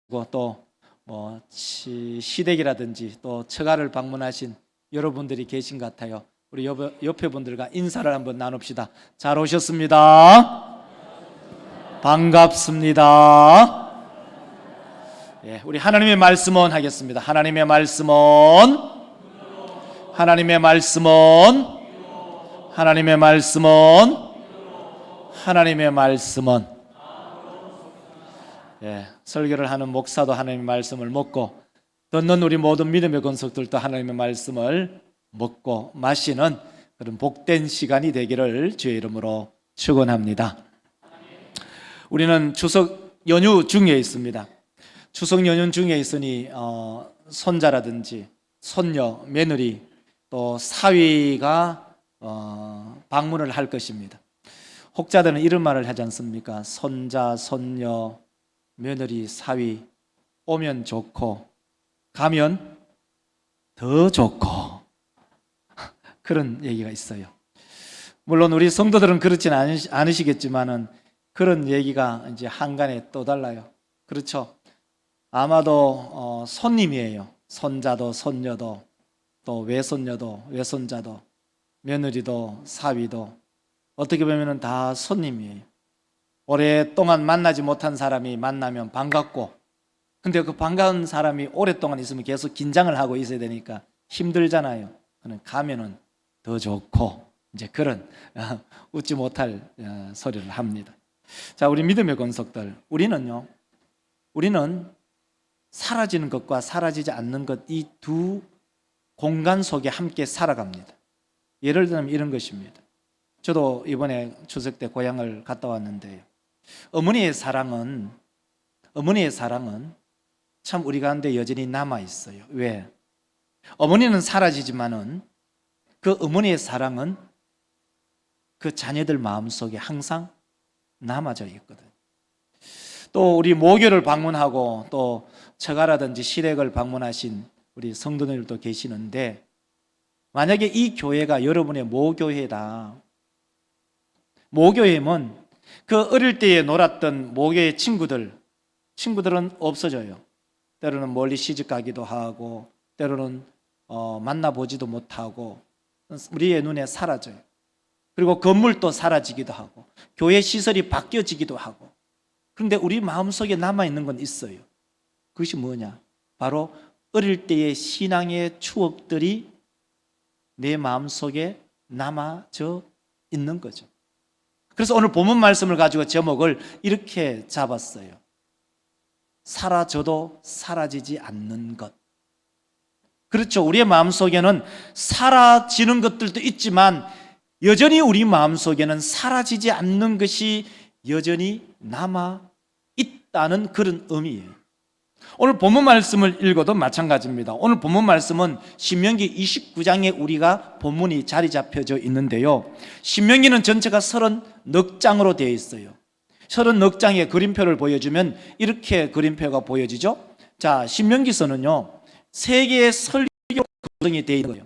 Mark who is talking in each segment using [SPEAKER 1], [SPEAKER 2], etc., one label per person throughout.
[SPEAKER 1] 또 시댁이라든지 또 처가를 방문하신 여러분들이 계신 것 같아요. 우리 옆에 분들과 인사를 한번 나눕시다. 잘 오셨습니다. 반갑습니다. 예, 우리 하나님의 말씀은 하겠습니다. 하나님의 말씀은 하나님의 말씀은 하나님의 말씀은 하나님의 말씀은 예, 설교를 하는 목사도 하나님의 말씀을 먹고 듣는 우리 모든 믿음의 권속들도 하나님의 말씀을 먹고 마시는 그런 복된 시간이 되기를 주의 이름으로 축원합니다. 우리는 추석 연휴 중에 있습니다. 추석 연휴 중에 있으니 손자라든지 손녀, 며느리 또 사위가 방문을 할 것입니다. 혹자들은 이런 말을 하지 않습니까? 손자, 손녀, 며느리, 사위 오면 좋고 가면 더 좋고 그런 얘기가 있어요. 물론 우리 성도들은 그렇지는 않으시겠지만은 그런 얘기가 이제 한간에 또 달라요. 그렇죠? 아마도 손님이에요. 손자도 손녀도 또 외손녀도 외손자도 며느리도 사위도 어떻게 보면 다 손님이에요. 오랫동안 만나지 못한 사람이 만나면 반갑고, 근데 그 반가운 사람이 오랫동안 있으면 계속 긴장을 하고 있어야 되니까 힘들잖아요. 가면은 더 좋고 이제 그런 웃지 못할 소리를 합니다. 자, 우리 믿음의 권속들, 우리는 사라지는 것과 사라지지 않는 것, 이 두 공간 속에 함께 살아갑니다. 예를 들면 이런 것입니다. 저도 이번에 추석 때 고향을 갔다 왔는데요. 어머니의 사랑은 참 우리 가운데 여전히 남아 있어요. 왜? 어머니는 사라지지만은 그 어머니의 사랑은 그 자녀들 마음속에 항상 남아져 있거든. 또 우리 모교를 방문하고 또 처가라든지 시댁을 방문하신 우리 성도님들도 계시는데, 만약에 이 교회가 여러분의 모교회다. 모교회면 그 어릴 때에 놀았던 모교의 친구들은 없어져요. 때로는 멀리 시집 가기도 하고 때로는 만나보지도 못하고 우리의 눈에 사라져요. 그리고 건물도 사라지기도 하고 교회 시설이 바뀌어지기도 하고. 그런데 우리 마음속에 남아있는 건 있어요. 그것이 뭐냐? 바로 어릴 때의 신앙의 추억들이 내 마음속에 남아져 있는 거죠. 그래서 오늘 본문 말씀을 가지고 제목을 이렇게 잡았어요. 사라져도 사라지지 않는 것. 그렇죠. 우리의 마음속에는 사라지는 것들도 있지만 여전히 우리 마음속에는 사라지지 않는 것이 여전히 남아 있다는 그런 의미예요. 오늘 본문 말씀을 읽어도 마찬가지입니다. 오늘 본문 말씀은 신명기 29장에 우리가 본문이 자리 잡혀져 있는데요. 신명기는 전체가 30넉장으로 되어 있어요. 30넉장의 그림표를 보여주면 이렇게 그림표가 보여지죠. 자, 신명기서는요 3개의 설교 구성이 되어 있는 거예요.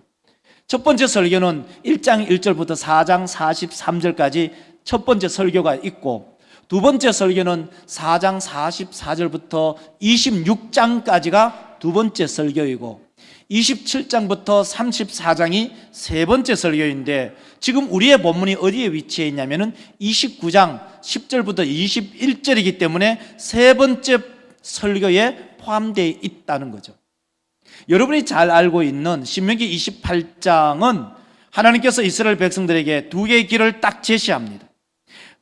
[SPEAKER 1] 첫 번째 설교는 1장 1절부터 4장 43절까지 첫 번째 설교가 있고, 두 번째 설교는 4장 44절부터 26장까지가 두 번째 설교이고 27장부터 34장이 세 번째 설교인데, 지금 우리의 본문이 어디에 위치해 있냐면은 29장 10절부터 21절이기 때문에 세 번째 설교에 포함되어 있다는 거죠. 여러분이 잘 알고 있는 신명기 28장은 하나님께서 이스라엘 백성들에게 두 개의 길을 딱 제시합니다.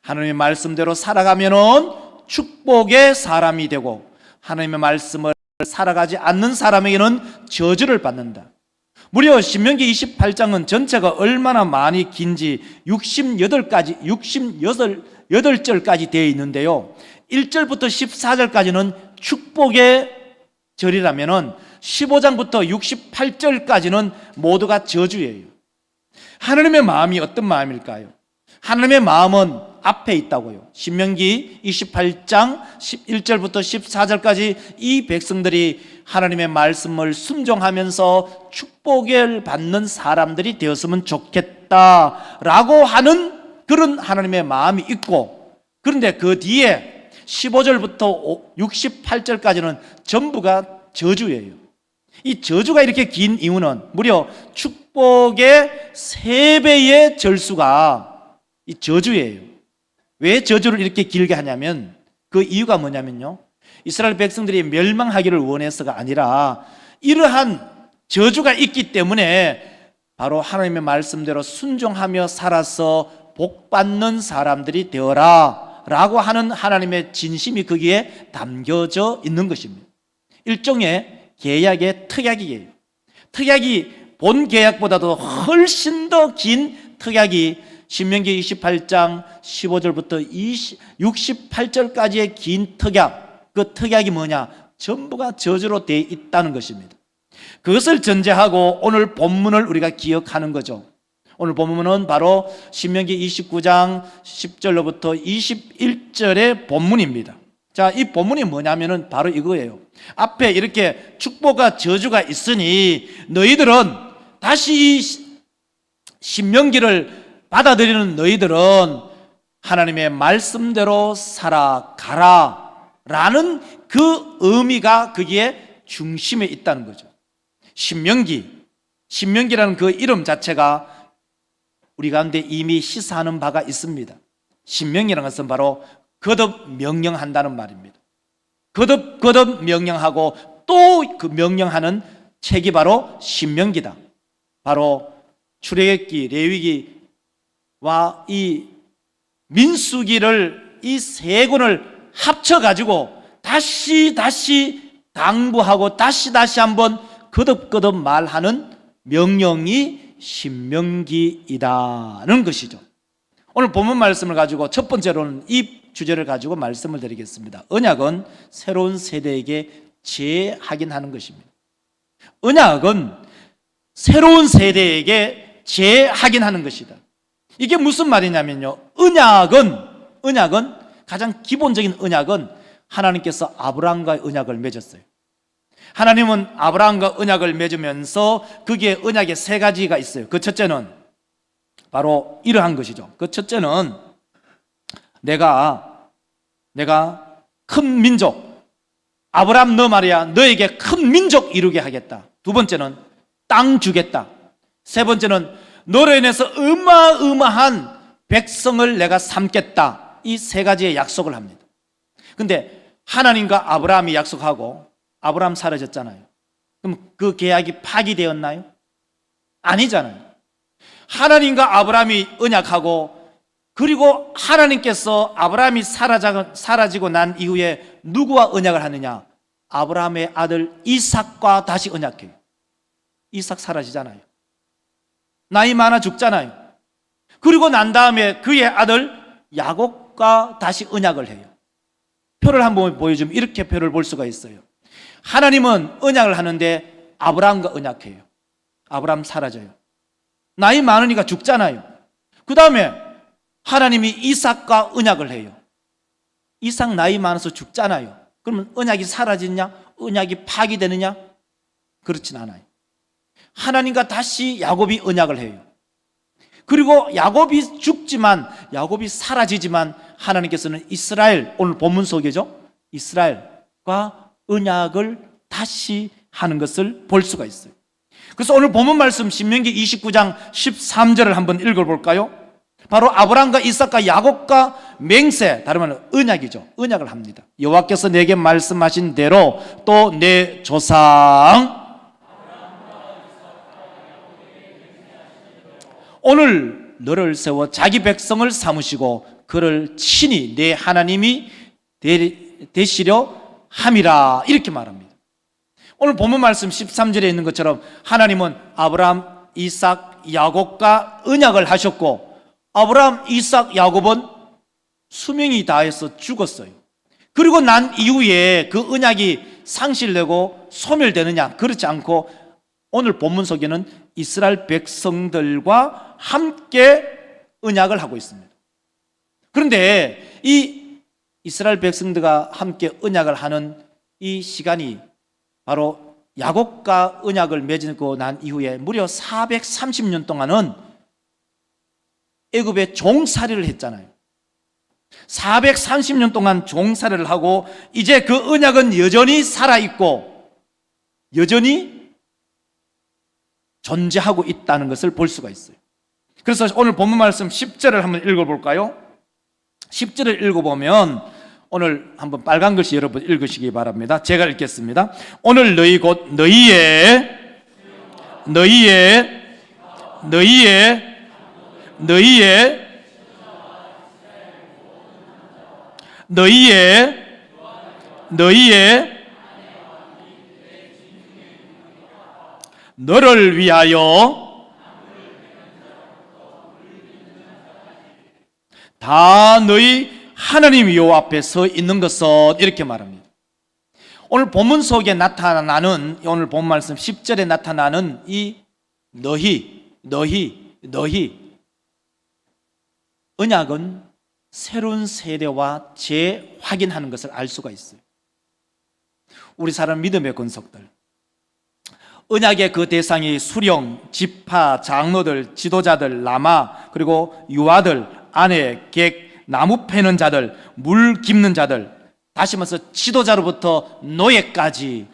[SPEAKER 1] 하나님의 말씀대로 살아가면은 축복의 사람이 되고, 하나님의 말씀을 살아가지 않는 사람에게는 저주를 받는다. 무려 신명기 28장은 전체가 얼마나 많이 긴지 68절까지 되어 있는데요. 1절부터 14절까지는 축복의 절이라면은 15장부터 68절까지는 모두가 저주예요. 하나님의 마음이 어떤 마음일까요? 하나님의 마음은 앞에 있다고요. 신명기 28장 1절부터 14절까지 이 백성들이 하나님의 말씀을 순종하면서 축복을 받는 사람들이 되었으면 좋겠다라고 하는 그런 하나님의 마음이 있고, 그런데 그 뒤에 15절부터 68절까지는 전부가 저주예요. 이 저주가 이렇게 긴 이유는 무려 축복의 3배의 절수가 이 저주예요. 왜 저주를 이렇게 길게 하냐면 그 이유가 뭐냐면요, 이스라엘 백성들이 멸망하기를 원해서가 아니라 이러한 저주가 있기 때문에 바로 하나님의 말씀대로 순종하며 살아서 복받는 사람들이 되어라 라고 하는 하나님의 진심이 거기에 담겨져 있는 것입니다. 일종의 계약의 특약이에요. 특약이 본 계약보다도 훨씬 더 긴 특약이 신명기 28장 15절부터 68절까지의 긴 특약, 그 특약이 뭐냐? 전부가 저주로 되어 있다는 것입니다. 그것을 전제하고 오늘 본문을 우리가 기억하는 거죠. 오늘 본문은 바로 신명기 29장 10절로부터 21절의 본문입니다. 자, 이 본문이 뭐냐면은 바로 이거예요. 앞에 이렇게 축복과 저주가 있으니 너희들은 다시 이 신명기를 받아들이는 너희들은 하나님의 말씀대로 살아가라 라는 그 의미가 거기에 중심에 있다는 거죠. 신명기라는 그 이름 자체가 우리 가운데 이미 시사하는 바가 있습니다. 신명이라는 것은 바로 거듭 명령한다는 말입니다. 거듭 명령하고 또 그 명령하는 책이 바로 신명기다. 바로 출애굽기, 레위기와 이 민수기를 이 3권을 합쳐가지고 다시 당부하고 다시 한번 거듭 말하는 명령이 신명기이다는 것이죠. 오늘 본문 말씀을 가지고 첫 번째로는 이 주제를 가지고 말씀을 드리겠습니다. 언약은 새로운 세대에게 재확인하는 것입니다. 언약은 새로운 세대에게 재확인하는 것이다. 이게 무슨 말이냐면요, 언약은 가장 기본적인 언약은 하나님께서 아브라함과 언약을 맺었어요. 하나님은 아브라함과 언약을 맺으면서 거기에 언약의 3가지가 있어요. 그 첫째는 바로 이러한 것이죠. 그 첫째는 내가 큰 민족, 아브라함 너 말이야, 너에게 큰 민족 이루게 하겠다. 두 번째는 땅 주겠다. 세 번째는 너로 인해서 어마어마한 백성을 내가 삼겠다. 이 3가지의 약속을 합니다. 근데 하나님과 아브라함이 약속하고 아브라함 사라졌잖아요. 그럼 그 계약이 파기되었나요? 아니잖아요. 하나님과 아브라함이 언약하고 그리고 하나님께서 아브라함이 사라지고 난 이후에 누구와 언약을 하느냐? 아브라함의 아들 이삭과 다시 언약해요. 이삭 사라지잖아요. 나이 많아 죽잖아요. 그리고 난 다음에 그의 아들 야곱과 다시 언약을 해요. 표를 한번 보여주면 이렇게 표를 볼 수가 있어요. 하나님은 언약을 하는데 아브라함과 언약해요. 아브라함 사라져요. 나이 많으니까 죽잖아요. 그 다음에 하나님이 이삭과 언약을 해요. 이삭 나이 많아서 죽잖아요. 그러면 언약이 사라지냐? 언약이 파기되느냐? 그렇진 않아요. 하나님과 다시 야곱이 언약을 해요. 그리고 야곱이 죽지만, 야곱이 사라지지만 하나님께서는 이스라엘, 오늘 본문 속에죠, 이스라엘과 언약을 다시 하는 것을 볼 수가 있어요. 그래서 오늘 본문 말씀 신명기 29장 13절을 한번 읽어볼까요? 바로 아브라함과 이삭과 야곱과 맹세, 다른 말로 언약이죠. 언약을 합니다. 여호와께서 내게 말씀하신 대로 또 내 조상 오늘 너를 세워 자기 백성을 삼으시고 그를 친히 내 하나님이 되시려 함이라, 이렇게 말합니다. 오늘 본문 말씀 13절에 있는 것처럼 하나님은 아브라함, 이삭, 야곱과 언약을 하셨고 아브라함, 이삭, 야곱은 수명이 다해서 죽었어요. 그리고 난 이후에 그 언약이 상실되고 소멸되느냐? 그렇지 않고 오늘 본문 속에는 이스라엘 백성들과 함께 언약을 하고 있습니다. 그런데 이 이스라엘 백성들과 함께 언약을 하는 이 시간이 바로 야곱과 언약을 맺고 난 이후에 무려 430년 동안은 애굽에 종살이를 했잖아요. 430년 동안 종살이를 하고 이제 그 언약은 여전히 살아있고 여전히 존재하고 있다는 것을 볼 수가 있어요. 그래서 오늘 본문 말씀 10절을 한번 읽어볼까요? 10절을 읽어보면 오늘 한번 빨간 글씨 여러분 읽으시기 바랍니다. 제가 읽겠습니다. 오늘 너희 곧 너희의 너를 위하여 다 너희 하나님 여호와 앞에 서 있는 것은 이렇게 말합니다. 오늘 본문 속에 나타나는 오늘 본 말씀 10절에 나타나는 이 너희 언약은 새로운 세대와 재확인하는 것을 알 수가 있어요. 우리 사람 믿음의 권속들, 언약의 그 대상이 수령, 지파, 장로들, 지도자들, 라마, 그리고 유아들, 아내, 객, 나무 패는 자들, 물 깁는 자들, 다시 말해서 지도자로부터 노예까지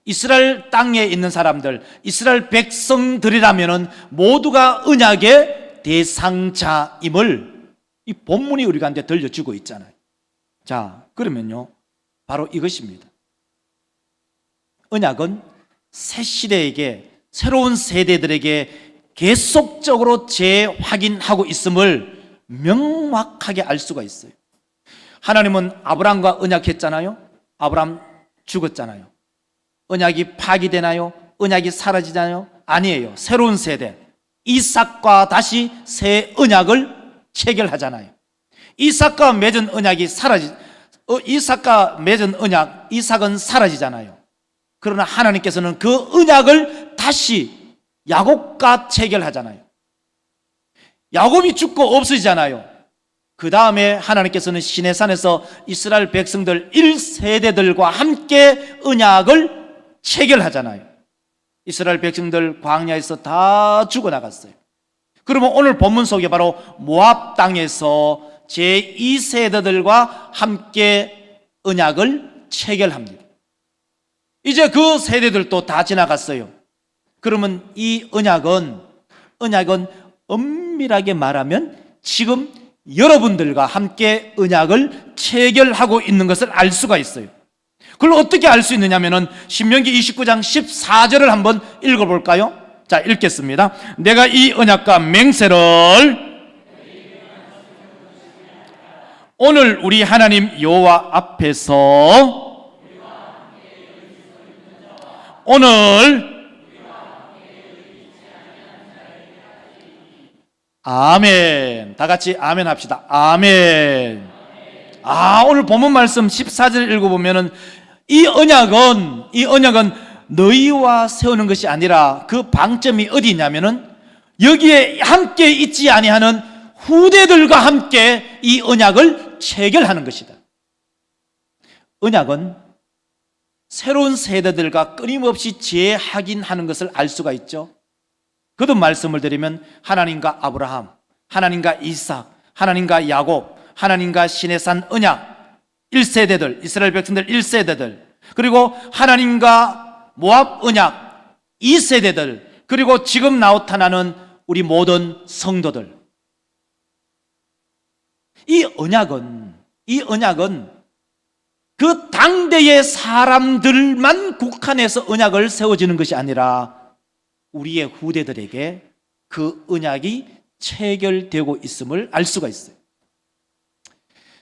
[SPEAKER 1] 이스라엘 땅에 있는 사람들, 이스라엘 백성들이라면 모두가 언약의 대상자임을 이 본문이 우리 가운데 들려주고 있잖아요. 자, 그러면요, 바로 이것입니다. 언약은 새 시대에게, 새로운 세대들에게 계속적으로 재확인하고 있음을 명확하게 알 수가 있어요. 하나님은 아브라함과 언약했잖아요. 아브라함 죽었잖아요. 언약이 파기되나요? 언약이 사라지나요? 아니에요. 새로운 세대 이삭과 다시 새 언약을 체결하잖아요. 이삭과 맺은 언약이 이삭과 맺은 언약, 이삭은 사라지잖아요. 그러나 하나님께서는 그 언약을 다시 야곱과 체결하잖아요. 야곱이 죽고 없어지잖아요. 그 다음에 하나님께서는 시내산에서 이스라엘 백성들 1세대들과 함께 언약을 체결하잖아요. 이스라엘 백성들 광야에서 다 죽어나갔어요. 그러면 오늘 본문 속에 바로 모압 땅에서 제2세대들과 함께 언약을 체결합니다. 이제 그 세대들도 다 지나갔어요. 그러면 이 언약은 엄밀하게 말하면 지금 여러분들과 함께 언약을 체결하고 있는 것을 알 수가 있어요. 그걸 어떻게 알 수 있느냐면은 신명기 29장 14절을 한번 읽어볼까요? 자, 읽겠습니다. 내가 이 언약과 맹세를 오늘 우리 하나님 여호와 앞에서 오늘 아멘. 다 같이 아멘 합시다. 아멘. 오늘 본문 말씀 14절 읽어보면은 이 언약은 너희와 세우는 것이 아니라 그 방점이 어디 있냐면은 여기에 함께 있지 아니하는 후대들과 함께 이 언약을 체결하는 것이다. 언약은 새로운 세대들과 끊임없이 재확인하는 것을 알 수가 있죠. 거듭 말씀을 드리면 하나님과 아브라함, 하나님과 이삭, 하나님과 야곱, 하나님과 시내산 언약 1세대들, 이스라엘 백성들 1세대들, 그리고 하나님과 모압 언약 2세대들, 그리고 지금 나타나는 우리 모든 성도들. 이 언약은 그 당대의 사람들만 국한해서 언약을 세워지는 것이 아니라 우리의 후대들에게 그 언약이 체결되고 있음을 알 수가 있어요.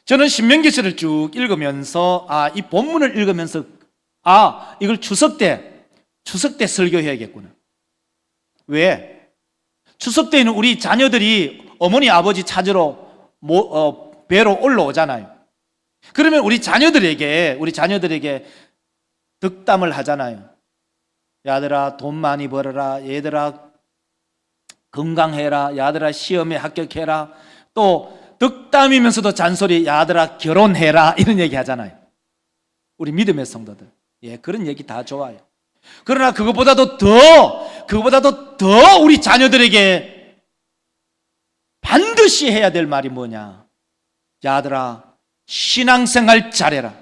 [SPEAKER 1] 저는 신명기서를 쭉 읽으면서 이 본문을 읽으면서 이걸 추석 때 설교해야겠구나. 왜? 추석 때에는 우리 자녀들이 어머니 아버지 찾으러 배로 올라오잖아요. 그러면 우리 자녀들에게 덕담을 하잖아요. 야들아 돈 많이 벌어라, 얘들아 건강해라, 야들아 시험에 합격해라, 또 덕담이면서도 잔소리, 야들아 결혼해라, 이런 얘기 하잖아요. 우리 믿음의 성도들, 그런 얘기 다 좋아요. 그러나 그것보다도 더 우리 자녀들에게 반드시 해야 될 말이 뭐냐? 야들아 신앙생활 잘해라,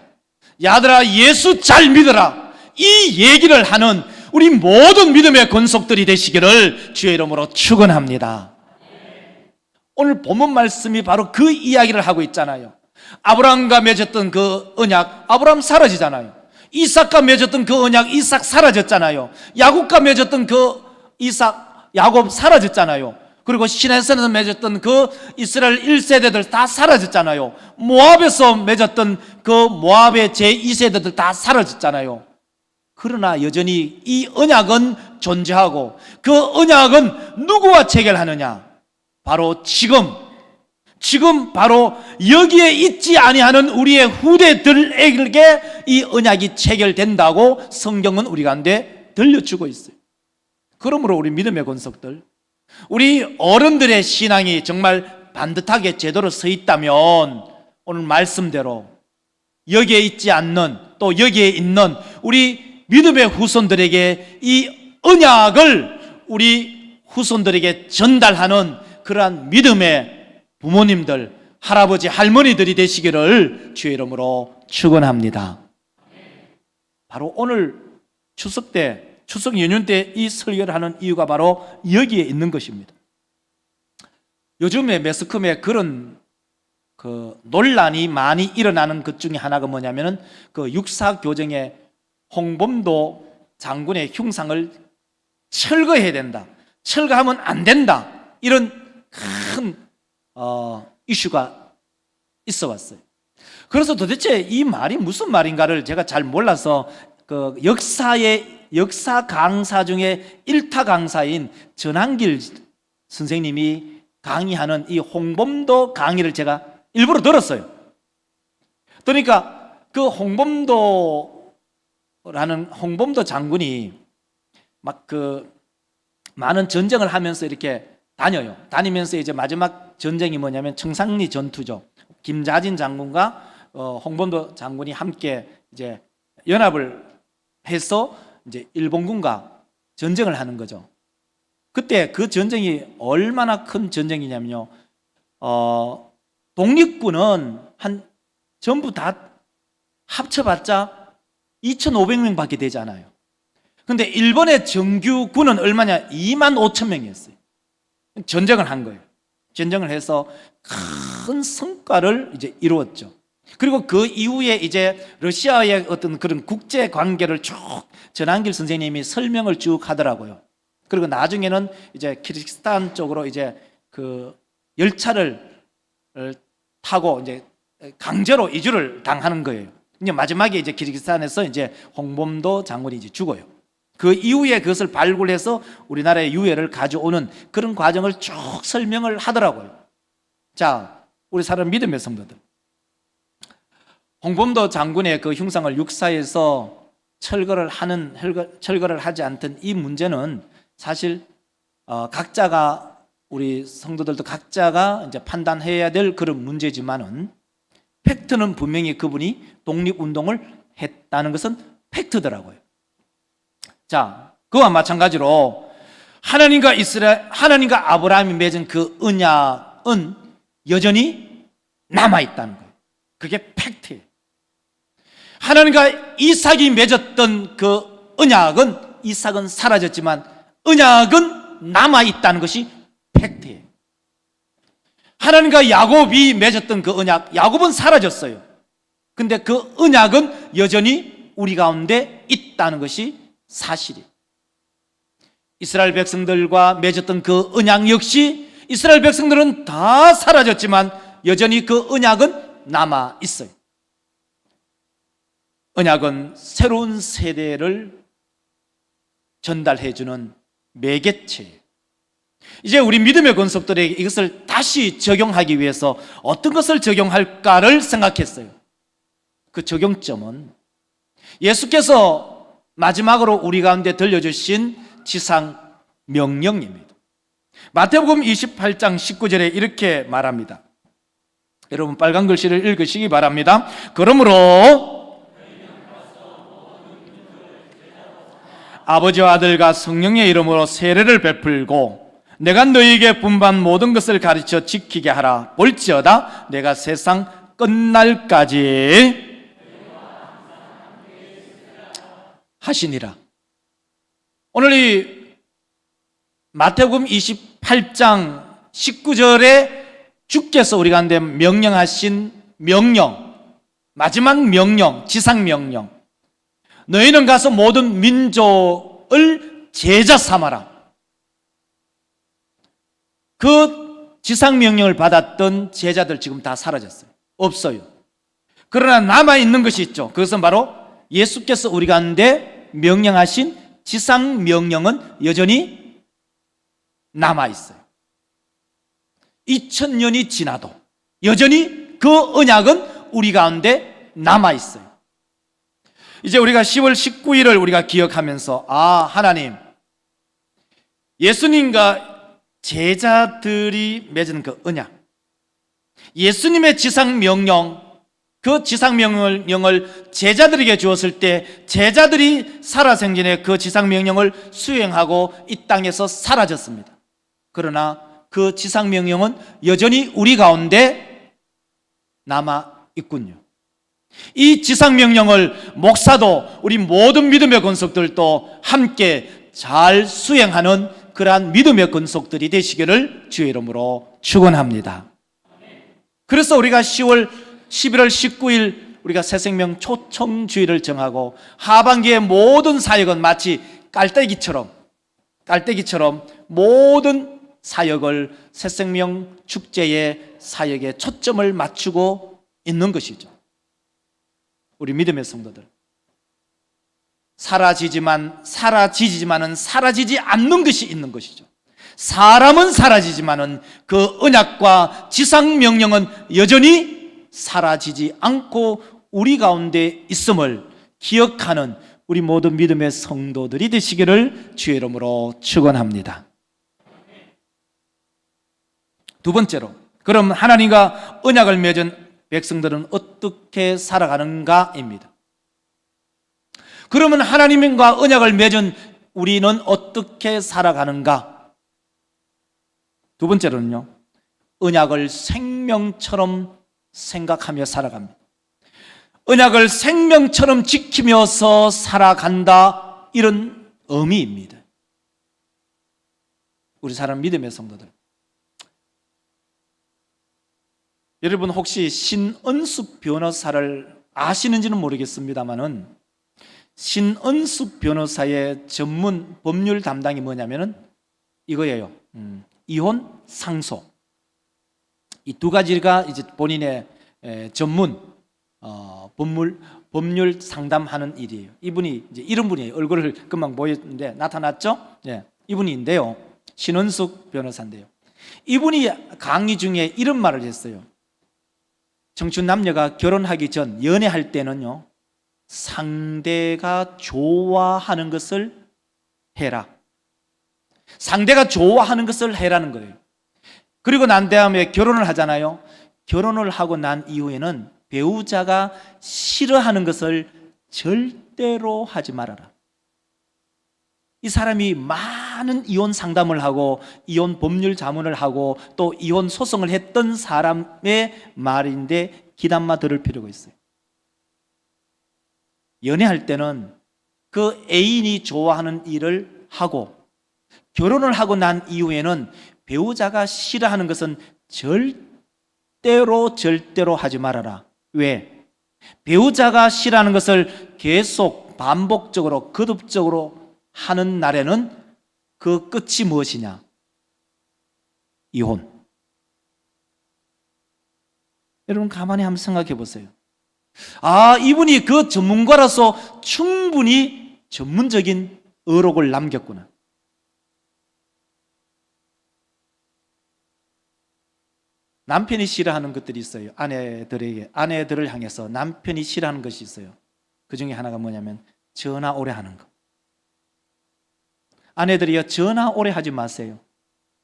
[SPEAKER 1] 야들아 예수 잘 믿어라, 이 얘기를 하는 우리 모든 믿음의 권속들이 되시기를 주의 이름으로 축원합니다. 오늘 본문 말씀이 바로 그 이야기를 하고 있잖아요. 아브라함과 맺었던 그 언약, 아브라함 사라지잖아요. 이삭과 맺었던 그 언약, 이삭 사라졌잖아요. 야곱과 맺었던 그 이삭, 야곱 사라졌잖아요. 그리고 시내산에서 맺었던 그 이스라엘 1세대들 다 사라졌잖아요. 모압에서 맺었던 그 모압의 제2세대들 다 사라졌잖아요. 그러나 여전히 이 언약은 존재하고, 그 언약은 누구와 체결하느냐? 바로 지금 바로 여기에 있지 아니하는 우리의 후대들에게 이 언약이 체결된다고 성경은 우리 가운데 들려주고 있어요. 그러므로 우리 믿음의 권속들, 우리 어른들의 신앙이 정말 반듯하게 제대로 서 있다면 오늘 말씀대로 여기에 있지 않는, 또 여기에 있는 우리 믿음의 후손들에게 이 언약을 우리 후손들에게 전달하는 그러한 믿음의 부모님들, 할아버지, 할머니들이 되시기를 주의 이름으로 축원합니다. 바로 오늘 추석 때, 추석 연휴 때 이 설교를 하는 이유가 바로 여기에 있는 것입니다. 요즘에 매스컴에 그런 그 논란이 많이 일어나는 것 중에 하나가 뭐냐면은 그 육사교정의 홍범도 장군의 흉상을 철거해야 된다, 철거하면 안 된다, 이런 큰 이슈가 있어 왔어요. 그래서 도대체 이 말이 무슨 말인가를 제가 잘 몰라서 그 역사 강사 중에 1타 강사인 전한길 선생님이 강의하는 이 홍범도 강의를 제가 일부러 들었어요. 그러니까 그 홍범도 장군이 막 그 많은 전쟁을 하면서 이렇게 다니면서 이제 마지막 전쟁이 뭐냐면 청산리 전투죠. 김자진 장군과 홍범도 장군이 함께 이제 연합을 해서 이제 일본군과 전쟁을 하는 거죠. 그때 그 전쟁이 얼마나 큰 전쟁이냐면요, 독립군은 전부 다 합쳐봤자 2,500명밖에 되지 않아요. 근데 일본의 정규군은 얼마냐? 25,000명이었어요. 전쟁을 한 거예요. 전쟁을 해서 큰 성과를 이제 이루었죠. 그리고 그 이후에 이제 러시아의 어떤 그런 국제 관계를 쭉 전한길 선생님이 설명을 쭉 하더라고요. 그리고 나중에는 이제 키르기스탄 쪽으로 이제 그 열차를 타고 이제 강제로 이주를 당하는 거예요. 이제 마지막에 이제 키르기스탄에서 이제 홍범도 장군이 이제 죽어요. 그 이후에 그것을 발굴해서 우리나라의 유해를 가져오는 그런 과정을 쭉 설명을 하더라고요. 자, 우리 사람 믿음의 성도들, 홍범도 장군의 그 흉상을 육사에서 철거를 하지 않던 이 문제는 사실 각자가, 우리 성도들도 각자가 이제 판단해야 될 그런 문제지만은 팩트는 분명히 그분이 독립운동을 했다는 것은 팩트더라고요. 자, 그와 마찬가지로 하나님과 아브라함이 맺은 그 언약은 여전히 남아있다는 거예요. 그게 팩트예요. 하나님과 이삭이 맺었던 그 언약은, 이삭은 사라졌지만 언약은 남아있다는 것이 팩트예요. 하나님과 야곱이 맺었던 그 언약, 야곱은 사라졌어요. 근데 그 언약은 여전히 우리 가운데 있다는 것이 사실이에요. 이스라엘 백성들과 맺었던 그 언약 역시 이스라엘 백성들은 다 사라졌지만 여전히 그 언약은 남아 있어요. 언약은 새로운 세대를 전달해주는 매개체예요. 이제 우리 믿음의 권속들에게 이것을 다시 적용하기 위해서 어떤 것을 적용할까를 생각했어요. 그 적용점은 예수께서 마지막으로 우리 가운데 들려주신 지상 명령입니다. 마태복음 28장 19절에 이렇게 말합니다. 여러분 빨간 글씨를 읽으시기 바랍니다. 그러므로 아버지와 아들과 성령의 이름으로 세례를 베풀고 내가 너희에게 분반 모든 것을 가르쳐 지키게 하라. 볼지어다 내가 세상 끝날까지 하시니라. 오늘 이 마태복음 28장 19절에 주께서 우리 가운데 명령하신 명령, 마지막 명령, 지상 명령, 너희는 가서 모든 민족을 제자 삼아라. 그 지상 명령을 받았던 제자들 지금 다 사라졌어요. 없어요. 그러나 남아있는 것이 있죠. 그것은 바로 예수께서 우리 가운데 명령하신 지상 명령은 여전히 남아있어요. 2000년이 지나도 여전히 그 언약은 우리 가운데 남아있어요. 이제 우리가 10월 19일을 우리가 기억하면서 하나님, 예수님과 제자들이 맺은 그 언약, 예수님의 지상 명령, 그 지상 명령을 제자들에게 주었을 때 제자들이 살아생전에 그 지상 명령을 수행하고 이 땅에서 사라졌습니다. 그러나 그 지상 명령은 여전히 우리 가운데 남아 있군요. 이 지상 명령을 목사도 우리 모든 믿음의 권속들도 함께 잘 수행하는 그러한 믿음의 권속들이 되시기를 주의 이름으로 축원합니다. 그래서 우리가 11월 19일 우리가 새생명 초청주의를 정하고 하반기의 모든 사역은 마치 깔때기처럼 모든 사역을 새생명 축제의 사역에 초점을 맞추고 있는 것이죠. 우리 믿음의 성도들, 사라지지만은 사라지지 않는 것이 있는 것이죠. 사람은 사라지지만은 그 언약과 지상 명령은 여전히 사라지지 않고 우리 가운데 있음을 기억하는 우리 모든 믿음의 성도들이 되시기를 주의 이름으로 축원합니다. 두 번째로, 그럼 하나님과 언약을 맺은 백성들은 어떻게 살아가는가입니다. 그러면 하나님과 언약을 맺은 우리는 어떻게 살아가는가? 두 번째로는요, 언약을 생명처럼 생각하며 살아갑니다. 언약을 생명처럼 지키면서 살아간다, 이런 의미입니다. 우리 사람 믿음의 성도들, 여러분 혹시 신은숙 변호사를 아시는지는 모르겠습니다만은 신은숙 변호사의 전문 법률 담당이 뭐냐면은 이거예요. 이혼, 상속. 이 두 가지가 이제 본인의 전문 법률 상담하는 일이에요. 이분이 이제 이런 분이에요. 얼굴을 금방 보였는데 나타났죠? 예, 이분인데요. 신은숙 변호사인데요. 이분이 강의 중에 이런 말을 했어요. 청춘 남녀가 결혼하기 전 연애할 때는요, 상대가 좋아하는 것을 해라. 상대가 좋아하는 것을 해라는 거예요. 그리고 난 다음에 결혼을 하잖아요. 결혼을 하고 난 이후에는 배우자가 싫어하는 것을 절대로 하지 말아라. 이 사람이 많은 이혼 상담을 하고 이혼 법률 자문을 하고 또 이혼 소송을 했던 사람의 말인데 귀담아 들을 필요가 있어요. 연애할 때는 그 애인이 좋아하는 일을 하고 결혼을 하고 난 이후에는 배우자가 싫어하는 것은 절대로 하지 말아라. 왜? 배우자가 싫어하는 것을 계속 반복적으로 거듭적으로 하는 날에는 그 끝이 무엇이냐? 이혼. 여러분 가만히 한번 생각해 보세요. 이분이 그 전문가라서 충분히 전문적인 의록을 남겼구나. 남편이 싫어하는 것들이 있어요. 아내들을 향해서 남편이 싫어하는 것이 있어요. 그 중에 하나가 뭐냐면 전화 오래 하는 거. 아내들이요, 전화 오래 하지 마세요.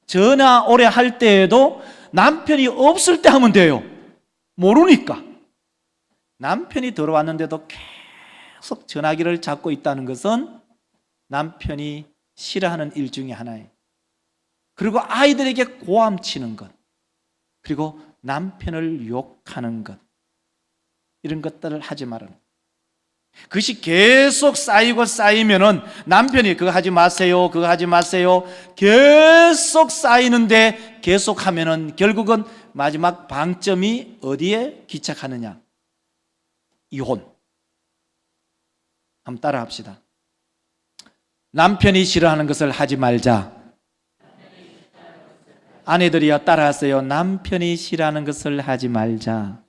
[SPEAKER 1] 전화 오래 할 때에도 남편이 없을 때 하면 돼요. 모르니까. 남편이 들어왔는데도 계속 전화기를 잡고 있다는 것은 남편이 싫어하는 일 중에 하나예요. 그리고 아이들에게 고함치는 것, 그리고 남편을 욕하는 것, 이런 것들을 하지 말아라. 그것이 계속 쌓이고 쌓이면은 남편이 그거 하지 마세요, 그거 하지 마세요 계속 쌓이는데 계속 하면은 결국은 마지막 방점이 어디에 기착하느냐? 이혼. 한번 따라 합시다. 남편이 싫어하는 것을 하지 말자. 아내들이여 따라하세요. 남편이 싫어하는 것을 하지 말자.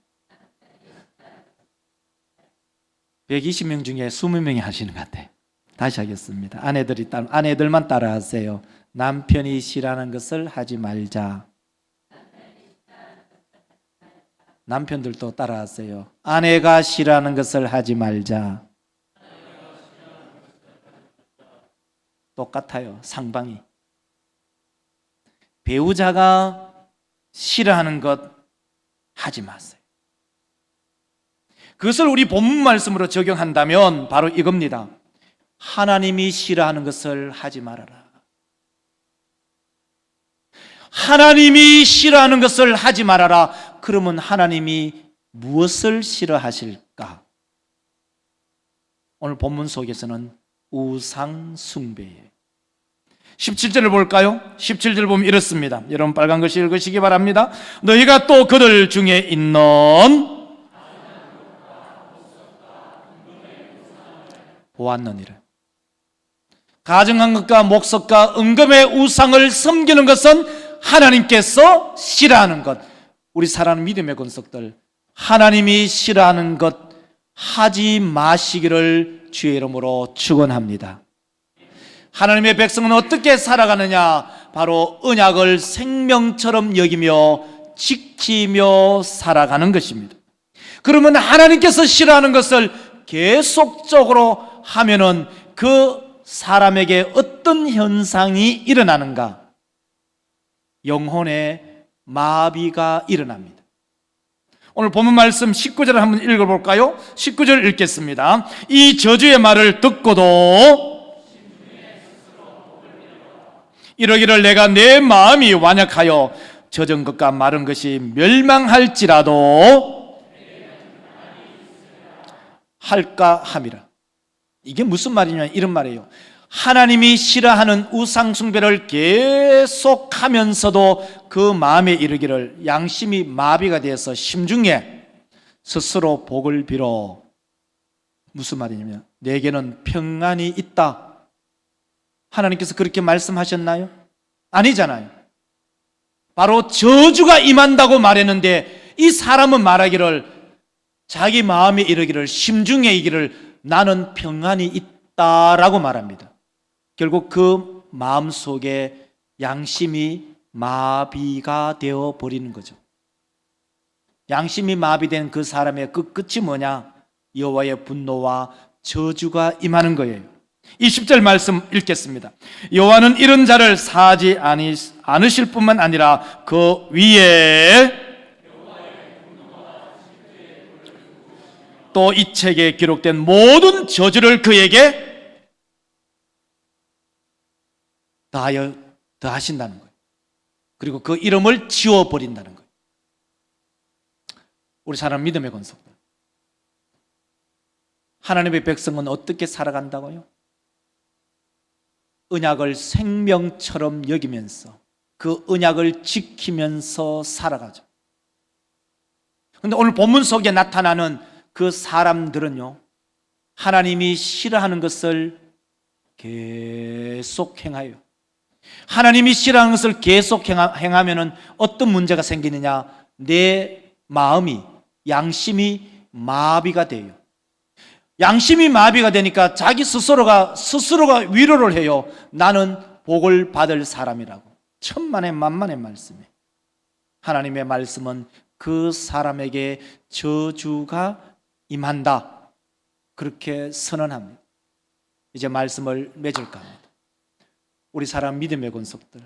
[SPEAKER 1] 120명 중에 20명이 하시는 것 같아요. 다시 하겠습니다. 아내들만 따라하세요. 남편이 싫어하는 것을 하지 말자. 남편들도 따라하세요. 아내가 싫어하는 것을 하지 말자. 똑같아요. 상방이. 배우자가 싫어하는 것 하지 마세요. 그것을 우리 본문 말씀으로 적용한다면 바로 이겁니다. 하나님이 싫어하는 것을 하지 말아라. 하나님이 싫어하는 것을 하지 말아라. 그러면 하나님이 무엇을 싫어하실까? 오늘 본문 속에서는 우상 숭배예요. 17절을 볼까요? 17절 보면 이렇습니다. 여러분 빨간 글씨 읽으시기 바랍니다. 너희가 또 그들 중에 있는 보았느니라. 가증한 것과 목석과 은금의 우상을 섬기는 것은 하나님께서 싫어하는 것. 우리 사랑하는 믿음의 권속들, 하나님이 싫어하는 것 하지 마시기를 주의 이름으로 축원합니다. 하나님의 백성은 어떻게 살아가느냐? 바로 언약을 생명처럼 여기며 지키며 살아가는 것입니다. 그러면 하나님께서 싫어하는 것을 계속적으로 하면은 그 사람에게 어떤 현상이 일어나는가? 영혼의 마비가 일어납니다. 오늘 본문 말씀 19절을 한번 읽어볼까요? 19절 읽겠습니다. 이 저주의 말을 듣고도 이러기를 내가 내 마음이 완약하여 젖은 것과 마른 것이 멸망할지라도 할까 함이라. 이게 무슨 말이냐면 이런 말이에요. 하나님이 싫어하는 우상 숭배를 계속하면서도 그 마음에 이르기를 양심이 마비가 되어서 심중에 스스로 복을 빌어. 무슨 말이냐면 내게는 평안이 있다. 하나님께서 그렇게 말씀하셨나요? 아니잖아요. 바로 저주가 임한다고 말했는데 이 사람은 말하기를 자기 마음에 이르기를 심중에 이기를 나는 평안이 있다라고 말합니다. 결국 그 마음속에 양심이 마비가 되어 버리는 거죠. 양심이 마비된 그 사람의 그 끝이 뭐냐? 여호와의 분노와 저주가 임하는 거예요. 20절 말씀 읽겠습니다. 여호와는 이런 자를 사하지 않으실 뿐만 아니라 그 위에 또 이 책에 기록된 모든 저주를 그에게 더하신다는 거예요. 그리고 그 이름을 지워버린다는 거예요. 우리 사람 믿음의 권속들, 하나님의 백성은 어떻게 살아간다고요? 언약을 생명처럼 여기면서 그 언약을 지키면서 살아가죠. 그런데 오늘 본문 속에 나타나는 그 사람들은요, 하나님이 싫어하는 것을 계속 행하여, 하나님이 싫어하는 것을 계속 행하면 어떤 문제가 생기느냐? 내 마음이, 양심이 마비가 돼요. 양심이 마비가 되니까 자기 스스로가 위로를 해요. 나는 복을 받을 사람이라고. 천만의 만만의 말씀이에요. 하나님의 말씀은 그 사람에게 저주가 임한다, 그렇게 선언합니다. 이제 말씀을 맺을까 합니다. 우리 사람 믿음의 권속들,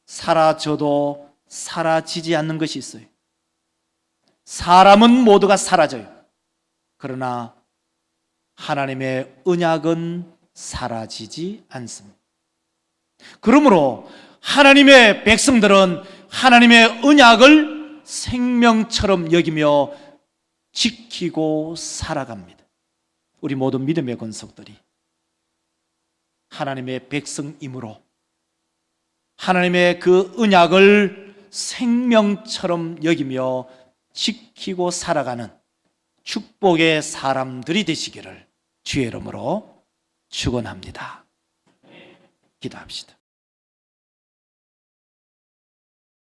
[SPEAKER 1] 사라져도 사라지지 않는 것이 있어요. 사람은 모두가 사라져요. 그러나 하나님의 언약은 사라지지 않습니다. 그러므로 하나님의 백성들은 하나님의 언약을 생명처럼 여기며 지키고 살아갑니다. 우리 모두 믿음의 권속들이 하나님의 백성이므로 하나님의 그 언약을 생명처럼 여기며 지키고 살아가는 축복의 사람들이 되시기를 주의 이름으로 축원합니다. 기도합시다.